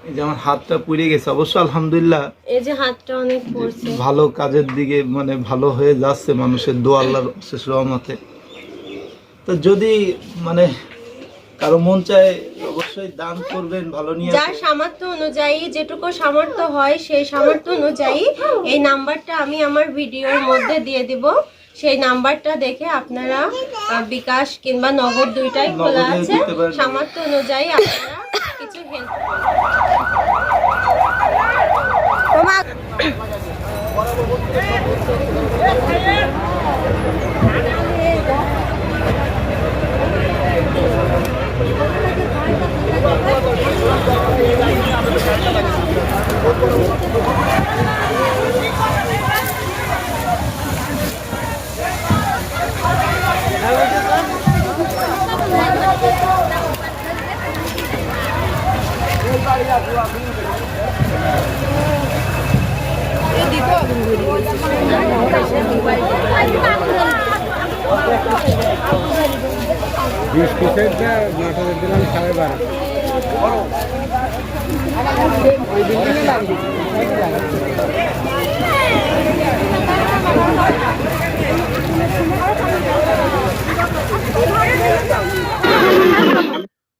এই যে আমার হাতটা পুড়ে গেছে, অবশ্য আলহামদুলিল্লাহ এই যে হাতটা অনেক পড়ছে, ভালো কাজের দিকে মানে ভালো হয়ে যাচ্ছে মানুষের দোয়া, আল্লাহর শেষ রহমতে। তো যদি মানে কারো মন চায় অবশ্যই দান করবেন ভালো নিয়ে। যার সামর্থ্য অনুযায়ী যেটুকু সামর্থ্য হয় সেই সামর্থ্য অনুযায়ী এই নাম্বারটা আমি আমার ভিডিওর মধ্যে দিয়ে দিব। সেই নাম্বারটা দেখে আপনারা বিকাশ কিংবা নগদ দুইটাই খোলা আছে, সামর্থ্য অনুযায়ী আপনারা কিছু হেল্প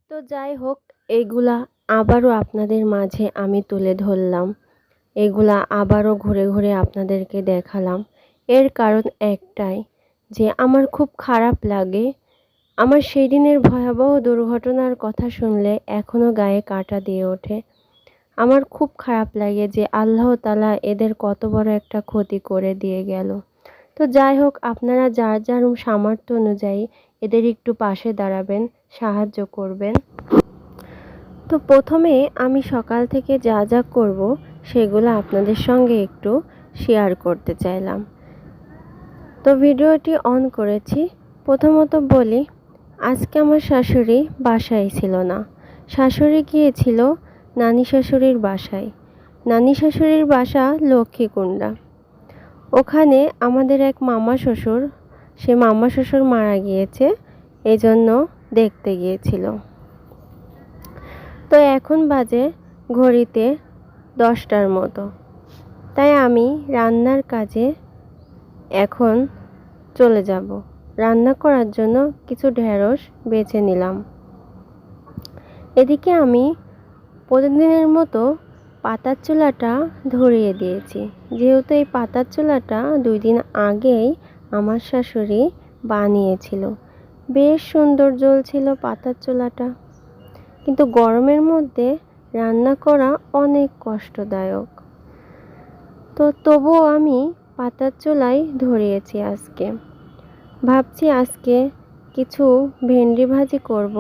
তো যাই হোক, এগুলা আবারও আপনাদের মাঝে আমি তুলে ধরলাম, এগুলা আবারও ঘুরে ঘুরে আপনাদেরকে দেখালাম। এর কারণ একটাই, যে আমার খুব খারাপ লাগে। আমার সেই দিনের ভয়াবহ দুর্ঘটনার কথা শুনলে এখনও গায়ে কাঁটা দিয়ে ওঠে। আমার খুব খারাপ লাগে যে আল্লাহ তাআলা এদের কত বড় একটা ক্ষতি করে দিয়ে গেল। তো যাই হোক, আপনারা যার যার সামর্থ্য অনুযায়ী এদের একটু পাশে দাঁড়াবেন, সাহায্য করবেন। তো প্রথমে আমি সকাল থেকে যা যা করব সেগুলো আপনাদের সঙ্গে একটু শেয়ার করতে চাইলাম। তো ভিডিওটি অন করেছি। প্রথমত বলি, আজকে আমার শাশুড়ি বাসায় ছিল না। শাশুড়ি গিয়েছিল নানি শাশুড়ির বাসায়। নানি শাশুড়ির বাসা লক্ষ্মীকুণ্ডা। ওখানে আমাদের এক মামা শ্বশুর, সে মামা শ্বশুর মারা গিয়েছে, এজন্য দেখতে গিয়েছিল। তো এখন বাজে ঘড়িতে 10টার মতো। তাই আমি রান্নার কাজে এখন চলে যাব। রান্না করার জন্য কিছু ঢেঁড়স বেছে নিলাম। এদিকে আমি প্রতিদিনের মতো পাতার চুলাটা ধরিয়ে দিয়েছি, যেহেতু এই পাতার চুলাটা 2 দিন আগেই আমার শাশুড়ি বানিয়েছিল। বেশ সুন্দর জ্বলছিল পাতার চুলাটা, কিন্তু গরমের মধ্যে রান্না করা অনেক কষ্টদায়ক। তো তবুও আমি পাতার চুলাই ধরিয়েছি আজকে। ভাবছি আজকে কিছু ভেন্ডি ভাজি করব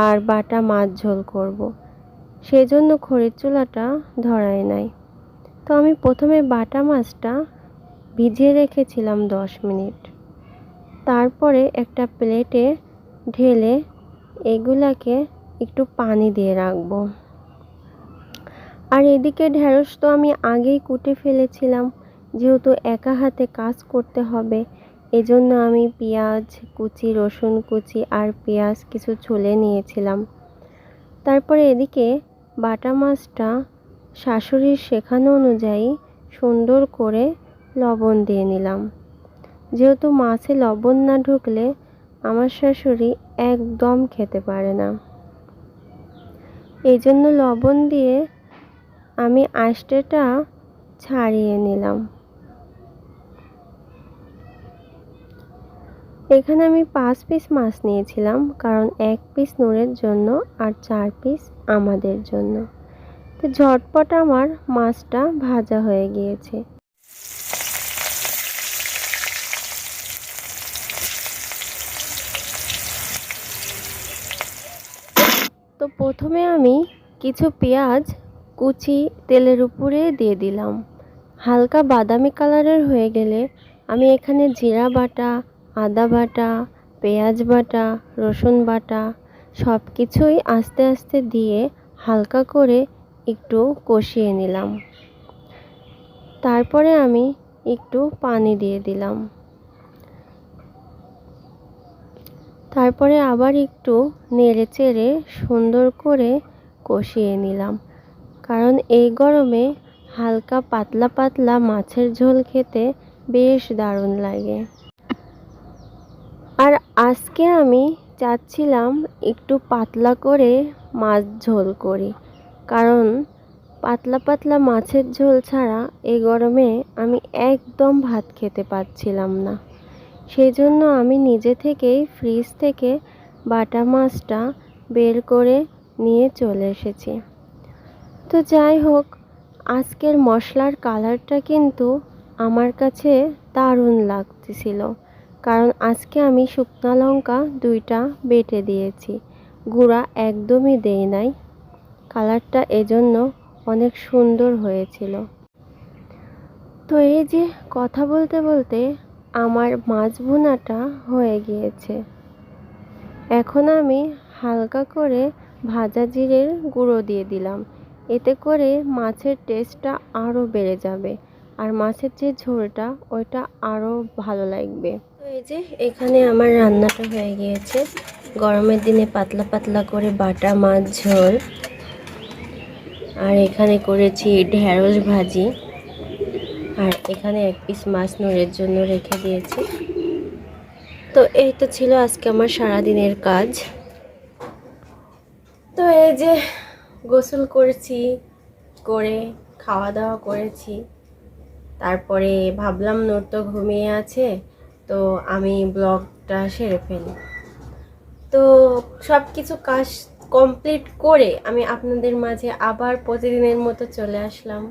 আর বাটা মাছ ঝোল করব, সেজন্য খড়ির চুলাটা ধরাই নাই। তো আমি প্রথমে বাটা মাছটা ভিজিয়ে রেখেছিলাম 10 মিনিট। তারপরে একটা প্লেটে ঢেলে এগুলাকে একটু পানি দিয়ে রাখবো। আর এদিকে ঢেঁড়স তো আমি আগেই কুটে ফেলেছিলাম, যেহেতু একা হাতে কাজ করতে হবে, এজন্য আমি পেঁয়াজ কুচি, রসুন কুচি আর পেঁয়াজ কিছু ছুলে নিয়েছিলাম। তারপরে এদিকে বাটা মাছটা শাশুড়ির শেখানো অনুযায়ী সুন্দর করে লবণ দিয়ে নিলাম। যেহেতু মাছে লবণ না ঢুকলে আমার শাশুড়ি একদম খেতে পারে না, এই জন্য লবণ দিয়ে আমি আঁশটা ছাড়িয়ে নিলাম। এখানে আমি 5 পিস মাছ নিয়েছিলাম, কারণ 1 পিস নূরের জন্য আর 4 পিস আমাদের জন্য। তো ঝটপট আমার মাছটা ভাজা হয়ে গিয়েছে। তো প্রথমে আমি কিছু পেঁয়াজ কুচি তেলের উপরে দিয়ে দিলাম। হালকা বাদামি কালারের হয়ে গেলে আমি এখানে জিরা বাটা, আদা বাটা, পেঁয়াজ বাটা, রসুন বাটা সব কিছুই আস্তে আস্তে দিয়ে হালকা করে একটু কষিয়ে নিলাম। তারপরে আমি একটু পানি দিয়ে দিলাম। তারপরে আবার একটু নেড়ে চেড়ে সুন্দর করে কষিয়ে নিলাম। কারণ এই গরমে হালকা পাতলা পাতলা মাছের ঝোল খেতে বেশ দারুণ লাগে। আর আজকে আমি চাচ্ছিলাম একটু পাতলা করে মাছ ঝোল করি, কারণ পাতলা পাতলা মাছের ঝোল ছাড়া এই গরমে আমি একদম ভাত খেতে পারছিলাম না। সেই জন্য আমি নিজে থেকেই ফ্রিজ থেকে বাটা মাছটা বের করে নিয়ে চলে এসেছি। তো যাই হোক, আজকের মশলার কালারটা কিন্তু আমার কাছে দারুণ লাগতেছিল, কারণ আজকে আমি শুকনো লঙ্কা 2টা বেটে দিয়েছি, গুঁড়া একদমই দেই নাই। কালারটা এজন্য অনেক সুন্দর হয়েছিল। তো এই যে কথা বলতে বলতে আমার মাছ ভুনাটা হয়ে গিয়েছে। এখন আমি হালকা করে ভাজা জিরের গুঁড়ো দিয়ে দিলাম, এতে করে মাছের টেস্টটা আরও বেড়ে যাবে, আর মাছের যে ঝোলটা ওইটা আরও ভালো লাগবে। তো এই যে এখানে আমার রান্নাটা হয়ে গিয়েছে, গরমের দিনে পাতলা পাতলা করে বাটা মাছ ঝোল, আর এখানে করেছি ঢেঁড়স ভাজি, আর এখানে 1 পিস মাছ নুরের জন্য রেখে দিয়েছি। তো এই তো ছিল আজকে আমার সারাদিনের কাজ। তো এই যে গোসল করেছি, করে খাওয়া দাওয়া করেছি, তারপরে ভাবলাম নূর তো ঘুমিয়ে আছে, তো আমি ব্লগটা সেরে ফেলি। তো সব কিছু কাজ কমপ্লিট করে আমি আপনাদের মাঝে আবার প্রতিদিনের মতো চলে আসলাম।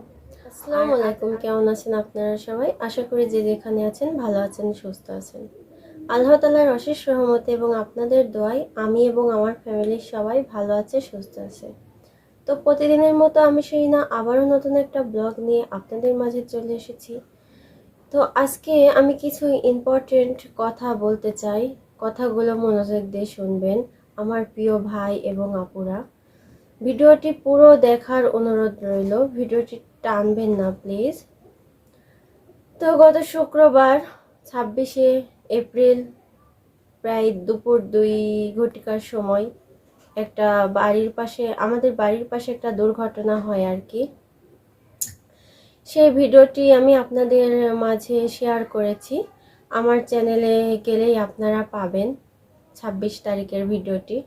আসসালামু আলাইকুম, কেমন আছেন আপনারা সবাই? আশা করি যে যেখানে আছেন ভালো আছেন, সুস্থ আছেন। আল্লাহ তাআলার অশেষ রহমতে এবং আপনাদের দোয়ায় আমি এবং আমার ফ্যামিলির সবাই ভালো আছে, সুস্থ আছে। তো প্রতিদিনের মতো আমি সেই না আবারও নতুন একটা ব্লগ নিয়ে আপনাদের মাঝে চলে এসেছি। তো আজকে আমি কিছু ইম্পর্টেন্ট কথা বলতে চাই, কথাগুলো মনোযোগ দিয়ে শুনবেন আমার প্রিয় ভাই এবং আপুরা। ভিডিওটি পুরো দেখার অনুরোধ রইল, ভিডিওটি টানবেন না প্লিজ। তো গত শুক্রবার 26শে এপ্রিল প্রায় দুপুর 2 ঘটিকার সময় একটা আমাদের বাড়ির পাশে একটা দুর্ঘটনা হয় আর কি। সেই ভিডিওটি আমি আপনাদের মাঝে শেয়ার করেছি, আমার চ্যানেলে গেলেই আপনারা পাবেন 26 তারিখের ভিডিওটি।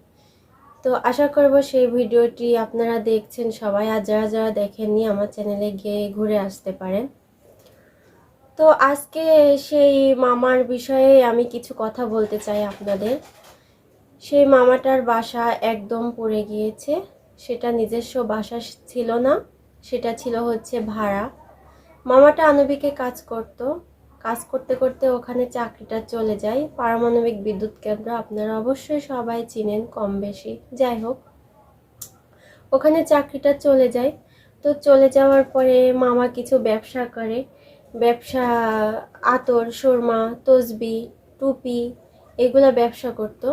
তো আশা করব সেই ভিডিওটি আপনারা দেখছেন সবাই, আর যারা যারা দেখেননি আমার চ্যানেলে গিয়ে ঘুরে আসতে পারেন। তো আজকে সেই মামার বিষয়ে আমি কিছু কথা বলতে চাই আপনাদের। সেই মামাটার বাসা একদম পড়ে গিয়েছে, সেটা নিজস্ব বাসা ছিল না, সেটা ছিল হচ্ছে ভাড়া। মামাটা আণবিকে কাজ করতে করতে ওখানে চাকরিটা চলে যায়, পারমাণবিক বিদ্যুৎ কেন্দ্র, আপনারা অবশ্যই সবাই চিনেন কম বেশি। যাই হোক, ওখানে চাকরিটা চলে যায়। তো চলে যাওয়ার পরে মামা কিছু ব্যবসা করে, ব্যবসা আতর, সুরমা, তসবি, টুপি, এগুলা ব্যবসা করতো।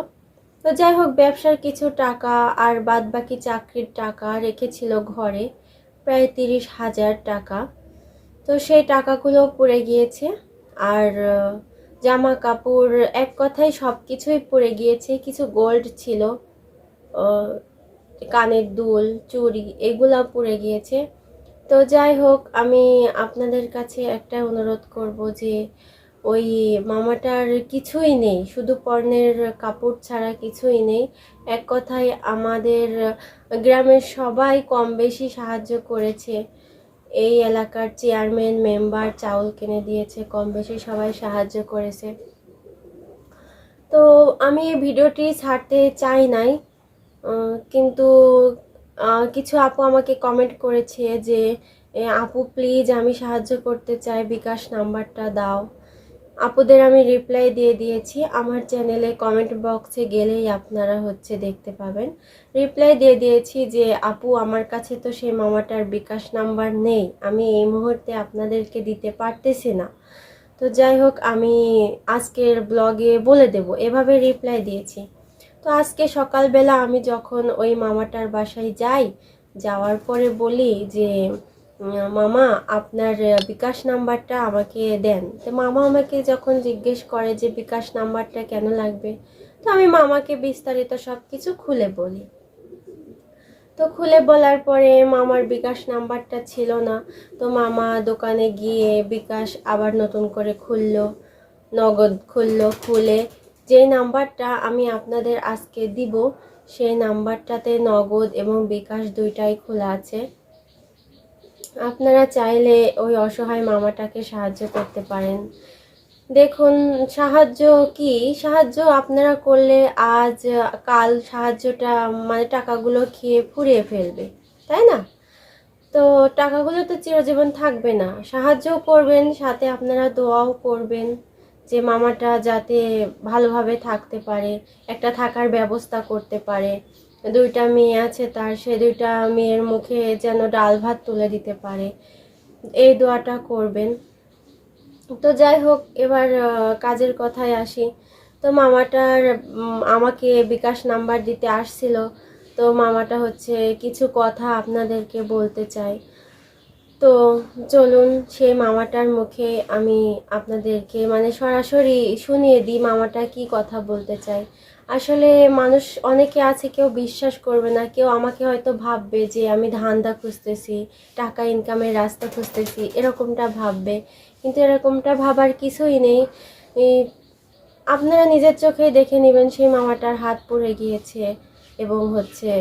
তো যাই হোক, ব্যবসার কিছু টাকা আর বাদ বাকি চাকরির টাকা রেখেছিল ঘরে, প্রায় 30,000 টাকা। তো সেই টাকাগুলো পড়ে গিয়েছে, আর জামা কাপড়, এক কথায় সব কিছুই পড়ে গিয়েছে। কিছু গোল্ড ছিল, কানের দুল, চুড়ি, এগুলা পড়ে গিয়েছে। তো যাই হোক, আমি আপনাদের কাছে একটা অনুরোধ করব যে ওই মামাটার কিছুই নেই, শুধু পরনের কাপড় ছাড়া কিছুই নেই। এক কথায় আমাদের গ্রামের সবাই কম বেশি সাহায্য করেছে, এই এলাকার চেয়ারম্যান মেম্বার চাউল কিনে দিয়েছে, কম বেশি সবাই সাহায্য করেছে। তো আমি এই ভিডিওটি ছাড়তে চাই নাই, কিন্তু কিছু আপু আমাকে কমেন্ট করেছে যে আপু প্লিজ আমি সাহায্য করতে চাই, বিকাশ নাম্বারটা দাও। আপুদের আমি রিপ্লাই দিয়ে দিয়েছি, আমার চ্যানেলে কমেন্ট বক্সে গেলেই আপনারা দেখতে পাবেন। রিপ্লাই দিয়ে দিয়েছি যে আপু আমার কাছে তো সেই মামাটার বিকাশ নাম্বার নেই, আমি এই মুহূর্তে আপনাদেরকে দিতে পারতেছি না। তো যাই হোক, আমি আজকের ব্লগে বলে দেব, এভাবে রিপ্লাই দিয়েছি। তো আজকে সকালবেলা আমি যখন ওই মামাটার বাসায় যাই, যাওয়ার পরে বলি যে মামা আপনার বিকাশ নাম্বারটা আমাকে দেন। তো মামা আমাকে যখন জিজ্ঞেস করে যে বিকাশ নাম্বারটা কেন লাগবে, তো আমি মামাকে বিস্তারিত সব কিছু খুলে বলি। তো খুলে বলার পরে মামার বিকাশ নাম্বারটা ছিল না। তো মামা দোকানে গিয়ে বিকাশ আবার নতুন করে খুললো, নগদ খুললো। খুলে যেই নাম্বারটা আমি আপনাদের আজকে দিব সেই নাম্বারটাতে নগদ এবং বিকাশ দুইটাই খোলা আছে। আপনারা চাইলে ওই অসহায় মামাটাকে সাহায্য করতে পারেন। দেখুন, সাহায্য কি, সাহায্য আপনারা করলে আজ কাল সাহায্যটা মানে টাকাগুলো খেয়ে ফুরিয়ে ফেলবে, তাই না? তো টাকাগুলো তো চিরজীবন থাকবে না। সাহায্যও করবেন, সাথে আপনারা দোয়াও করবেন যে মামাটা যাতে ভালোভাবে থাকতে পারে, একটা থাকার ব্যবস্থা করতে পারে। দুইটা মেয়ে আছে তার, সে দুইটা মেয়ের মুখে যেন ডাল ভাত তুলে দিতে পারে, এই দোয়াটা করবেন। তো যাই হোক, এবার কাজের কথায় আসি। তো মামাটার আমাকে বিকাশ নাম্বার দিতে আসছিল। তো মামাটা হচ্ছে কিছু কথা আপনাদেরকে বলতে চাই। তো চলুন সেই মামাটার মুখে আমি আপনাদেরকে মানে সরাসরি শুনিয়ে দিই মামাটা কি কথা বলতে চায়। আসলে মানুষ অনেকে আছে, কেউ বিশ্বাস করবে না, কেউ আমাকে হয়তো ভাববে যে আমি ধান্দা খুঁজতেছি, টাকা ইনকামের রাস্তা খুঁজতেছি, এরকমটা ভাববে। কিন্তু এরকমটা ভাবার কিছুই নেই। আপনারা নিজের চোখেই দেখে নেবেন সেই মামাটার হাত পুড়ে গিয়েছে এবং হচ্ছে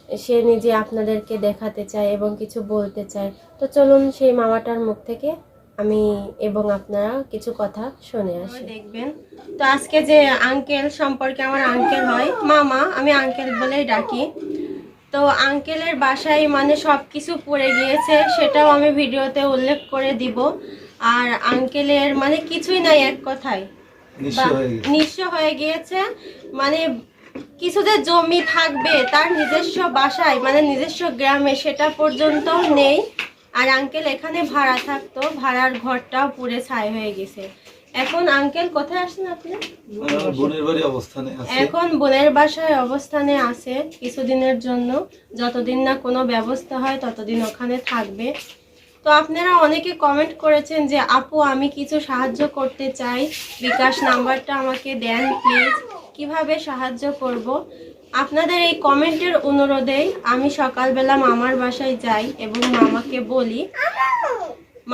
সে নিজে আপনাদেরকে দেখাতে চায় এবং কিছু বলতে চায়। তো চলুন সেই মামাটার মুখ থেকে আমি এবং আপনারা কিছু কথা শুনে আসি। দেখবেন তো আজকে যে আঙ্কেল সম্পর্কে, আমার আঙ্কেল হয়, মামা আমি আঙ্কেল বলেই ডাকি। তো আঙ্কেলের বাসায় মানে সব কিছু পড়ে গিয়েছে, সেটাও আমি ভিডিওতে উল্লেখ করে দিব। আর আঙ্কেলের মানে কিছুই নাই, এক কথায় নিঃস্ব হয়ে গিয়েছে। মানে কিছু যে জমি থাকবে তার নিজস্ব বাসায় মানে নিজস্ব গ্রামে, সেটা পর্যন্ত নেই। আর আঙ্কেল এখানে ভাড়া থাকতো, ভাড়ার ঘরটাও পুড়ে ছাই হয়ে গেছে। এখন আঙ্কেল কোথায় আসেন আপনি? এখন বোনের বাসায় অবস্থানে আছে কিছুদিনের জন্য, যতদিন না কোনো ব্যবস্থা হয় ততদিন ওখানে থাকবে। তো আপনারা অনেকে কমেন্ট করেছেন যে আপু আমি কিছু সাহায্য করতে চাই, বিকাশ নাম্বারটা আমাকে দেন প্লিজ, কিভাবে সাহায্য করব। আপনাদের এই কমেন্টের অনুরোধেই আমি সকালবেলা মামার বাসায় যাই এবং মামাকে বলি,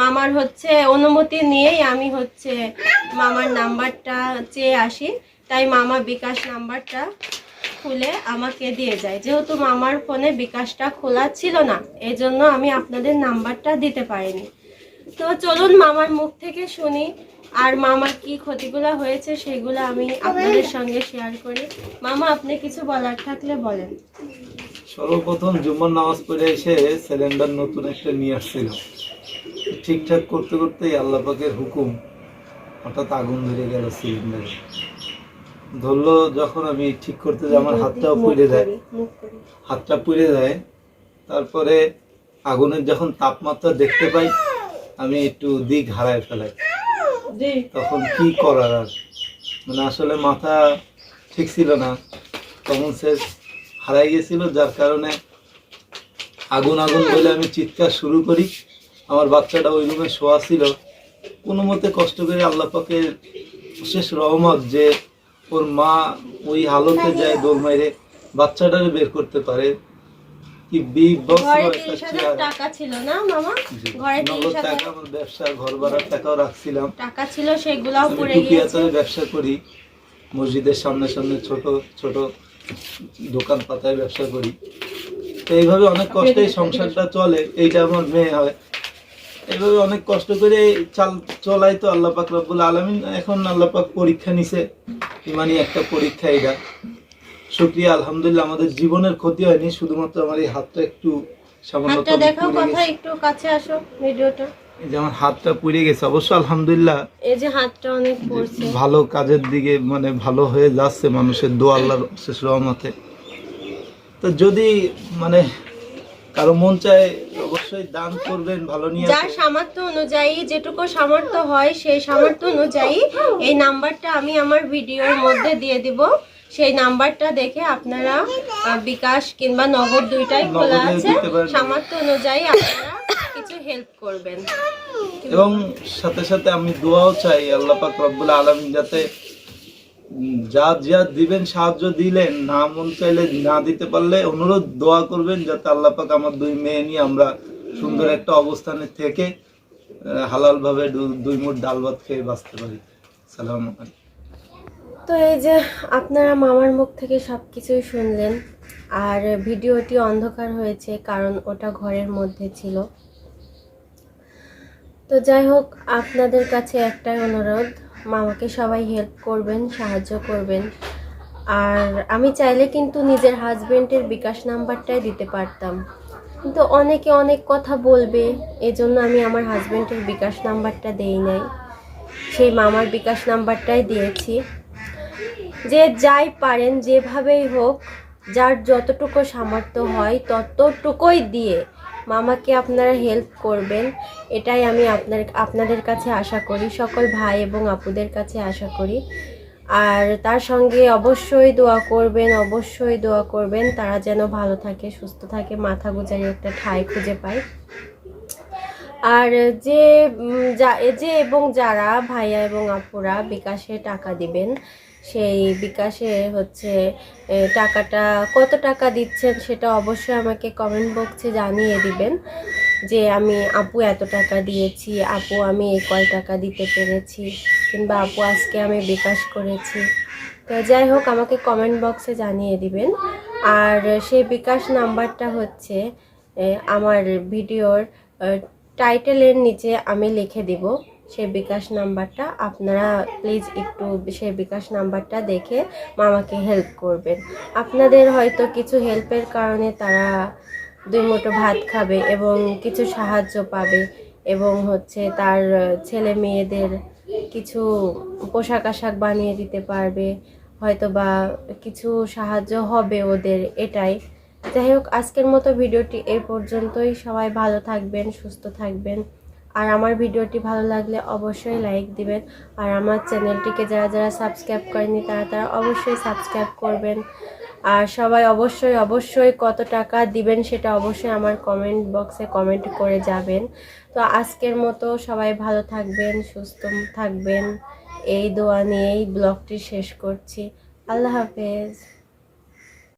মামার হচ্ছে অনুমতি নিয়েই আমি হচ্ছে মামার নাম্বারটা চেয়ে আসি। তাই মামা বিকাশ নাম্বারটা খুলে আমাকে দিয়ে যায়। যেহেতু মামার ফোনে বিকাশটা খোলা ছিল না, এজন্য আমি আপনাদের নাম্বারটা দিতে পারিনি। তো চলুন মামার মুখ থেকে শুনি, আর মামার কি ক্ষতিগুলো হয়েছে সেগুলো আমি আপনাদের সঙ্গে শেয়ার করি। মামা, আপনি কিছু বলার থাকলে বলেন। সর্বপ্রথম জুম্মার নামাজ পড়ে এসে সিলিন্ডার নতুন একটা নিয়ে আসছিল, ঠিকঠাক করতে করতেই আল্লাহ পাকের হুকুম হঠাৎ আগুন ধরে গেল সিলিন্ডারে। ধরলো যখন আমি ঠিক করতে যাই আমার হাতটা পুড়ে যায়। তারপরে আগুনের যখন তাপমাত্রা দেখতে পাই আমি একটু দিক হারায় ফেলাই। তখন কি করার আর, মানে আসলে মাথা ঠিক ছিল না, কমন সেন্স হারাই গেছিল, যার কারণে আগুন আগুন বলে আমি চিৎকার শুরু করি। আমার বাচ্চাটা ওই রুমে শোয়া ছিল, কোনো মতে কষ্ট করে আল্লাহ পাকের বিশেষ রহমত যে ওর মা ওই হালতে যায় দৌড় মাইরে বাচ্চাটারে বের করতে পারে। কি টাকা ছিল না মামা, ঘরে টাকা, আমার ব্যবসা ঘর ভাড়ার টাকাও রাখছিলাম, টাকা ছিল, সেগুলোও পড়ে গিয়েছে। ব্যবসা করি, মসজিদের সামনে সামনে ছোট ছোট দোকান পাতায় ব্যবসা করি। তো এইভাবে অনেক কষ্টেই সংসারটা চলে। এইটা আমার মেয়ে হয়, এইভাবে অনেক কষ্ট করে চলাই। তো আল্লাহ পাক রব্বুল আলামিন এখন আল্লাহ পাক পরীক্ষা নিছে, ইমানি একটা পরীক্ষা। এটা শুকরিয়া, আলহামদুলিল্লাহ আমাদের জীবনের ক্ষতি হয়নি, শুধুমাত্র আমার এই হাতটা একটু সামান্য দেখাও, কথা একটু কাছে আসো ভিডিওটা। এই যে আমার হাতটা পুড়ে গেছে, অবশ্য আলহামদুলিল্লাহ এই যে হাতটা অনেক পড়ছে, ভালো কাজের দিকে মানে ভালো হয়ে যাচ্ছে মানুষের দোয়া, আল্লাহর শেষ রহমতে। তো যদি মানে কারো মন চায় অবশ্যই দান করবেন ভালো নিয়ে, যার সামর্থ্য অনুযায়ী যেটুকু সামর্থ্য হয় সেই সামর্থ্য অনুযায়ী এই নাম্বারটা আমি আমার ভিডিওর মধ্যে দিয়ে দিব। সেই নাম্বারটা দেখে আপনারা বিকাশ কিংবা নগদ দুইটাই খোলা আছে, সামর্থ্য অনুযায়ী আপনারা কিছু হেল্প করবেন। এবং সাথে সাথে আমি দোয়াও চাই আল্লাহ পাক রব্বুল আলামিন যাতে যা যা দিবেন, সাহায্য দিলেন, না মন চাইলে না দিতে পারলে অনুরোধ দোয়া করবেন যাতে আল্লাহ পাক আমার 2 মেয়ে নিয়ে আমরা সুন্দর একটা অবস্থানে থেকে হালাল ভাবে 2 মুঠ ডাল ভাত খেয়ে বাঁচতে পারি। সালাম আলাইকুম। তো এই যে আপনারা মামার মুখ থেকে সব কিছুই শুনলেন, আর ভিডিওটি অন্ধকার হয়েছে কারণ ওটা ঘরের মধ্যে ছিল। তো যাই হোক, আপনাদের কাছে একটাই অনুরোধ, মামাকে সবাই হেল্প করবেন, সাহায্য করবেন। আর আমি চাইলে কিন্তু নিজের হাজবেন্ডের বিকাশ নাম্বারটাই দিতে পারতাম, কিন্তু অনেকে অনেক কথা বলবে, এজন্য আমি আমার হাজবেন্ডের বিকাশ নাম্বারটা দেই নাই, সেই মামার বিকাশ নাম্বারটাই দিয়েছি। যে যাই পারেন, যেভাবেই হোক, যার যতটুকু সামর্থ্য হয় ততটুকুই দিয়ে মামাকে আপনারা হেল্প করবেন, এটাই আমি আপনাদের কাছে আশা করি, সকল ভাই এবং আপুদের কাছে আশা করি। আর তার সঙ্গে অবশ্যই দোয়া করবেন, অবশ্যই দোয়া করবেন তারা যেন ভালো থাকে, সুস্থ থাকে, মাথা গুজারি একটা ঠাঁই খুঁজে পায়। আর যে এবং যারা ভাইয়া এবং আপুরা বিকাশে টাকা দিবেন, সেই বিকাশে হচ্ছে টাকাটা কত টাকা দিচ্ছেন সেটা অবশ্যই আমাকে কমেন্ট বক্সে জানিয়ে দিবেন, যে আমি আপু এত টাকা দিয়েছি, আপু আমি এই কয় টাকা দিতে পেরেছি, কিংবা আপু আজকে আমি বিকাশ করেছি। তো যাই হোক, আমাকে কমেন্ট বক্সে জানিয়ে দিবেন। আর সেই বিকাশ নাম্বারটা হচ্ছে আমার ভিডিওর টাইটেলের নিচে আমি লিখে দিব সেই বিকাশ নাম্বারটা। আপনারা প্লিজ একটু সেই বিকাশ নাম্বারটা দেখে মামাকে হেল্প করবেন। আপনাদের হয়তো কিছু হেল্পের কারণে তারা 2 মুঠো ভাত খাবে এবং কিছু সাহায্য পাবে, এবং হচ্ছে তার ছেলে মেয়েদের কিছু পোশাক আশাক বানিয়ে দিতে পারবে, হয়তো বা কিছু সাহায্য হবে ওদের, এটাই। যাই হোক, আজকের মতো ভিডিওটি এই পর্যন্তই। সবাই ভালো থাকবেন, সুস্থ থাকবেন। আর আমার ভিডিওটি ভালো লাগলে অবশ্যই লাইক দিবেন। আর আমার চ্যানেলটিকে যারা যারা সাবস্ক্রাইব করেনি তারা অবশ্যই সাবস্ক্রাইব করবেন। আর সবাই অবশ্যই অবশ্যই কত টাকা দিবেন সেটা অবশ্যই আমার কমেন্ট বক্সে কমেন্ট করে যাবেন। তো আজকের মতো সবাই ভালো থাকবেন, সুস্থ থাকবেন, এই দোয়া নিয়েই ব্লগটি শেষ করছি। আল্লাহ হাফেজ।